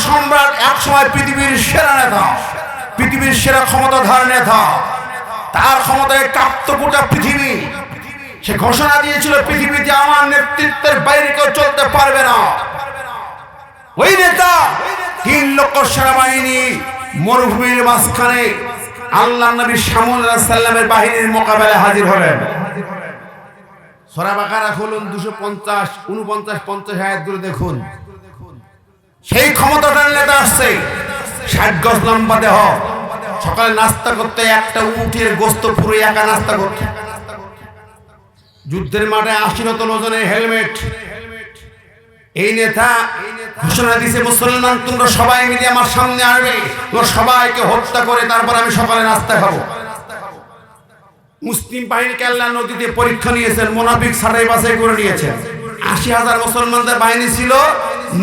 সম্রাট, এক সময় পৃথিবীর সেরা নেতা, পৃথিবীর সেরা ক্ষমতাধর নেতা, তার ক্ষমতায় কাঁপত গোটা পৃথিবী। সে ঘোষণা দিয়েছিল পৃথিবীতে আমার নেতৃত্বের বাইরে কেউ চলতে পারবে না। ওই নেতা 3 লক্ষ সেনাবাহিনী মরুভূমির মাঝখানে আল্লাহ নবী সামুল সাল্লামের বাহিনীর মোকাবেলায় হাজির হলেন। সূরা বাকারা খুলুন, 250, 49, 50 আয়াত দূরে দেখুন। সেই ক্ষমতাধর নেতা আসছে, 60 গজ লম্বা দেহ, সকালে নাস্তা করতে একটা উটের গোস্ত পুরো একা নাস্তা করতে। যুদ্ধের মাঠে 80 টন ওজনের হেলমেট। এই নেতা ঘোষণা দিয়েছে, মুসলমান তোমরা সবাই মিলে আমার সামনে আসবে, তোমরা সবাইকে হত্যা করে তারপর আমি সকালে নাস্তা খাবো। মুসলিম বাহিনীকে আল্লাহ নদীতে পরীক্ষা নিয়েছেন, মুনাফিক ছাড়াই বাছাই করে নিয়েছেন। 80,000 মুসলমানদের বাহিনী ছিল,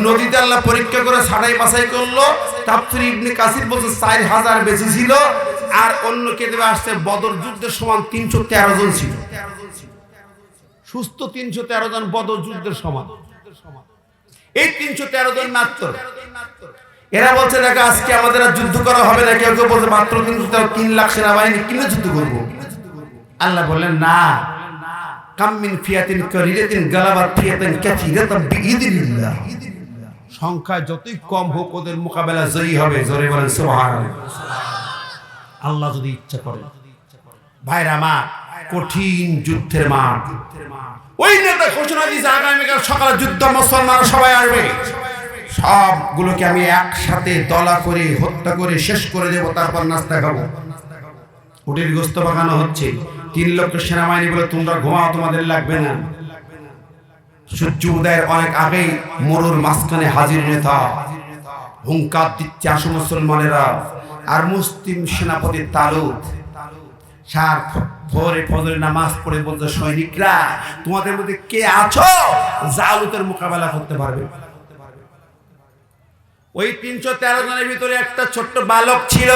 নদীতে আল্লাহ পরীক্ষা করে ছাড়াই বাছাই করলো। তাফসীর ইবনে কাসির বলছে 4000 বেশি ছিল, আর অন্য কেতাবে আসছে বদর যুদ্ধের সমান 313 জন ছিল। সুস্থ 313 জন বদর যুদ্ধের সমান। এই 313 জন মাত্র। এরা বলছে দেখো আজকে আমাদের আর যুদ্ধ করা হবে না। কেউ কেউ বলছে মাত্র 3 লাখ সেনাবাহিনী কিনে যুদ্ধ করবো। আল্লাহ বললেন না, কাম মিন ফিয়াতিন কালিলাতিন গালাবাত ফিয়াতান কাসীরাতান বিইذনিল্লাহ। সংখ্যা যতই কম হোক ওদের মোকাবেলা জয়ী হবে। জোরে বলেন সুবহানাল্লাহ। আল্লাহ যদি ইচ্ছা করেন। ভাইরা আমার, কঠিন যুদ্ধের মাঠ। ওই নেতা ঘোষণা দিয়েছে আগামীকাল সকালে যুদ্ধ, মুসলমানরা সবাই আসবে, সবগুলোকে আমি একসাথে দলা করে হত্যা করে শেষ করে দেব, তারপর নাস্তা খাবো। উটের গোস্ত পাকানো হচ্ছে। 3 লক্ষ সেনাবাহিনী বলে তোমরা ঘুমাও, তোমাদের লাগবে না। সূর্য উদয়ের অনেক আগেই মরুর মাঝখানে হাজির নেতা, হুঙ্কার দিচ্ছে আসো মুসলমানেরা। আর মুসলিম সেনাপতি তালুত সার ভোরে ফজরের নামাজ পড়ে বলছে, সৈনিকরা তোমাদের মধ্যে কে আছো জালুতের মোকাবেলা করতে পারবে? ওই 313 জনের ভিতরে একটা ছোট্ট বালক ছিল,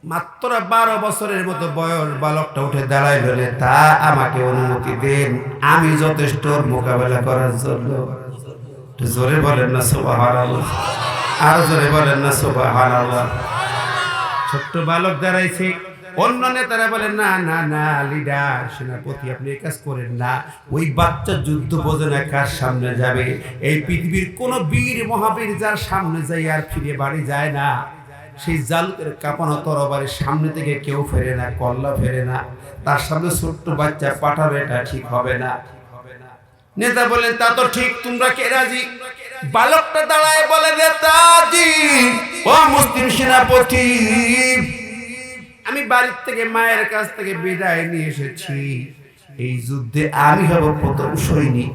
মাত্র 12 বছরের মতো বয়স। বালকটা উঠে দাঁড়ায় বলে, তা আমাকে অনুমতি দেন, আমি যথেষ্ট মোকাবেলা করার জন্য। জোরে বলেন না সুবহানাল্লাহ, আর জোরে বলেন না সুবহানাল্লাহ। ছোট্ট বালক দাঁড়াইছে। অন্য নেতারা বলেন না না না লিডার, সেনাপতি আপনি এই কাজ করেন না। ওই বাচ্চা যুদ্ধ বোঝে না, কার সামনে যাবে? এই পৃথিবীর কোন বীর মহাবীর যার সামনে যাই আর ফিরে বাড়ি যায় না, সেই জালুতের কাঁপানো তরবারির সামনে থেকে কেউ ফেরে না, কল্লা ফেরে না। তার সামনে ছোট্ট বাচ্চা পাঠাবে, এটা ঠিক হবে না। নেতা বলেন, তা তো ঠিক, তোমরা কে রাজি? বালকটা দাঁড়ায় বলে, নেতাজি ও মুসলিম সেনাপতি, আমি বাড়ির থেকে মায়ের কাছ থেকে বিদায় নিয়ে এসেছি। এই যুদ্ধে আমি হব প্রথম সৈনিক,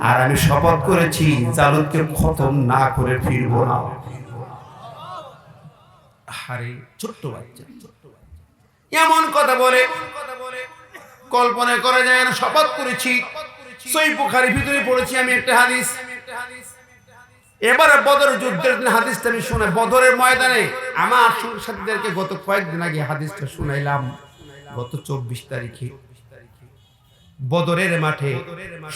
আর আমি শপথ করেছি জালুতকে খতম না করে ফিরবো না। আরে ছোট্ট বাচ্চা এমন কথা বলে, কল্পনা করা যায় না। শপথ করেছি, সহিহ বুখারীর ভিতরে পড়েছি আমি একটা হাদিস। এবারে বদর যুদ্ধের দিন হাদিসটা আমি শুনে, বদরের ময়দানে আমার সাথীদেরকে গত কয়েকদিন আগে হাদিসটা শুনাইলাম। গত 24 তারিখে বদরের মাঠে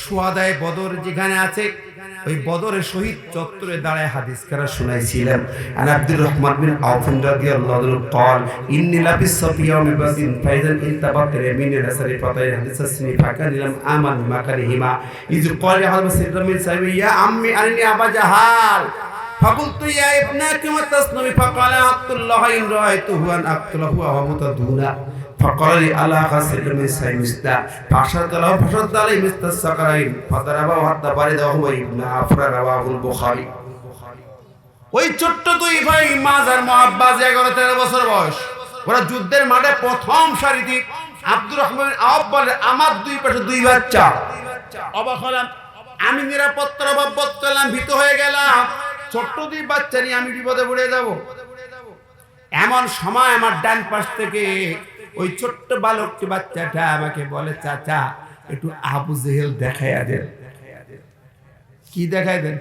সুহাদায়ে বদর যেখানে আছে, ওই বদরের শহীদ চত্বরে দাঁড়ায় হাদিস কারা শুনাইছিলেন। আন আব্দুর রহমান বিন আওফ রাদিয়াল্লাহু আনহু قال ইন্নী লাবিসতু ফি ইয়াউমি বাদিন ফাইজান ইনতাবাত মিন রাসূলি ফাতাই হাদিস আসমি ফাকান লাম আমান মাকারিহিমা ইয ক্বাল হাযা সিররা মিন সাইবি ইয়া আম্মি আননি আবা জাহাল ফাকুলতু ইয়া ইবনা কিমা তাসনুমি ফাকাল আব্দুল্লাহ ইন রাআইতুহু আন আক্তুলাহু ওয়া মুতাদুনা فقال على خسر من سيمستا فاشد له فشد عليه مثل السقرين فضربه حتى برده ابن عفر رواه البخاري। ওই ছোট্ট দুই ভাই মাজার মুআব্বাজ 11-13 বছর বয়স, ওরা যুদ্ধের মাঠে প্রথম সারিতে। আব্দুর রহমান আওফ বলে, আমার দুই পাশে দুই বাচ্চা। অবাক হলাম, আমি নিরাপত্তার অভাব বোধ করলাম, ভীত হয়ে গেলাম। ছোট্ট দুই বাচ্চা নিয়ে আমি বিপদে পড়ে যাব। এমন সময় আমার ডান পাশ থেকে ওই ছোট্ট বালকটি বাচ্চাটা আমাকে বলে, চাচা একটু আবু জেহেল দেখাইয়া দেন। কি দেখাই দেন?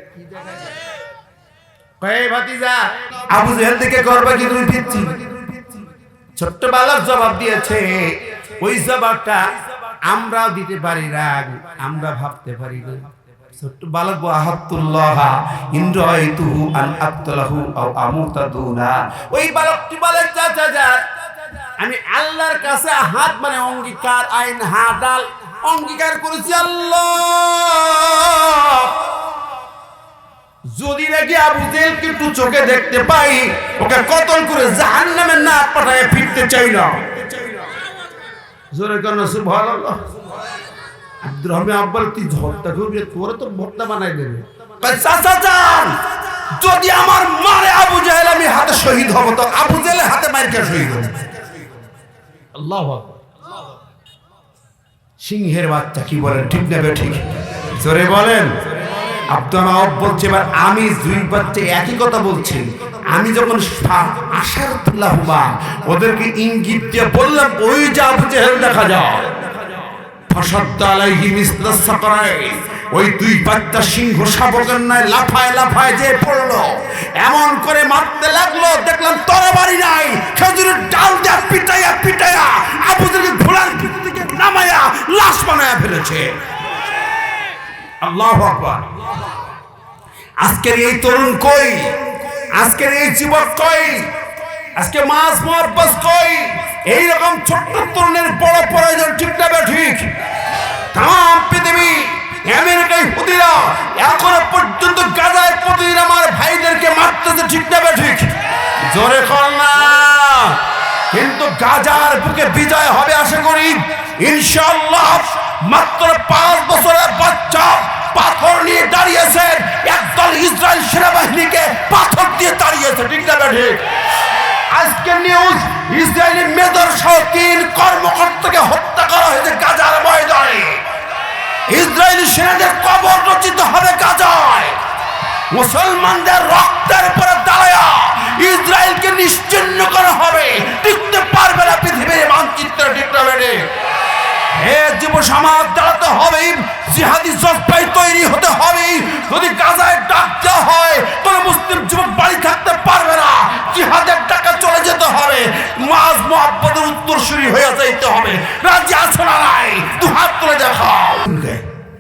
কয় ভাতিজা আবু জেহেল থেকে করবা কি তুমি পিচ্ছি? ছোট্ট বালক জবাব দিয়েছে, ওই জবাবটা আমরাও দিতে পারি না, আমরা ভাবতে পারি না। ছোট্ট বালক আহাতুল্লাহ ইনরাইতুহু আন আক্তালাহু আও আমুতা দুনা। ওই বালকটি বলে চাচা যা, আমি আল্লাহর কাছে হাত মানে অঙ্গীকার, আইন হাদাল অঙ্গীকার করেছি, আল্লাহ যদি নাকি আবু জেহেলকে একটু চোখে দেখতে পাই, ওকে কতল করে জাহান্নামে না পাঠায় ফিরতে চাই না। জোরে কেন সুবহানাল্লাহ। আব্দুর রহমান আব্বাল তুই ঝড়টা করবি, তোরে তো ভর্তা বানাই দেবে। চাচা যান, যদি আমার মারে আবু জেহেল আমি হাতে শহীদ হব, তো আবু জেহেলের হাতে মার কে শহীদ হব? আল্লাহু আকবার। সিংহের বাচ্চা কি বলেন, ঠিক না ঠিক? জোরে বলেন। আব্দুর রহমান বলছে, এবার আমি দুই বাচ্চা একই কথা বলছি। আমি যখন আশারতুল্লাহুমা ওদেরকে ইঙ্গিত দিয়ে বললাম ওই যে আবু জেহেল দেখা যায়, ওই দুই বাচ্চা সিংহ শাবকের নাই লাফায় লাফায় যে পড়লো, এমন করে মারতে লাগলো, দেখলাম তরবারি নাই, খেজুরের ডাল দিয়ে পিটাইয়া পিটাইয়া আবু জেহেলকে ঘোড়ার পিঠ থেকে নামাইয়া লাশ বানায়া ফেলেছে। আল্লাহু আকবার। আজকের এই তরুণ কই? আজকের এই যুবক কই? আজকে মাস মুআব্বাস কই? এইরকম ছোট্ট তরুণের বড় প্রয়োজন, ঠিক না ঠিক? তাম পৃথিবী আমেরিকায় হুদিরা এখনো পর্যন্ত গাজায় প্রতিদিন আমার ভাইদেরকে মারতেছে, ঠিক না ঠিক? জোরে কর না। কিন্তু গাজার বুকে বিজয় হবে আশা করি ইনশাআল্লাহ। মাত্র 5 বছরের বাচ্চা পাথর নিয়ে দাঁড়িয়েছে, একদল ইসরায়েল সেনাবাহিনীকে পাথর দিয়ে দাঁড়িয়েছে, ঠিক না ঠিক? আজকে নিউজ, ইসরায়েলি মেজর সহ 3 কর্মকর্তাকে হত্যা করা হয়েছে গাজার ময়দানে। ইসরায়েলি সেনাদের কবর রচিত হবে গাজায়। মুসলমানদের রক্তের উপরে দাঁড়ায়া ইসরায়েলকে নিশ্চিহ্ন করা হবে, টিকতে পারবে না পৃথিবীর মানচিত্র, ঠিক না ঠিক? হে যুব সমাজ, দাঁড়াতে হবে, জিহাদি জজবায় তৈরি হতে হবে। যদি গাজায় ডাক দেওয়া হয়, কোন মুসলিম যুবক বাড়ি থাকতে পারবে না, জিহাদের টাকা চলে যেতে হবে, মাজ মুহাব্বতের উত্তরসূরি হয়ে যাইতে হবে। রাজি আছো না নাই? 2 হাত তুলে দেখাও।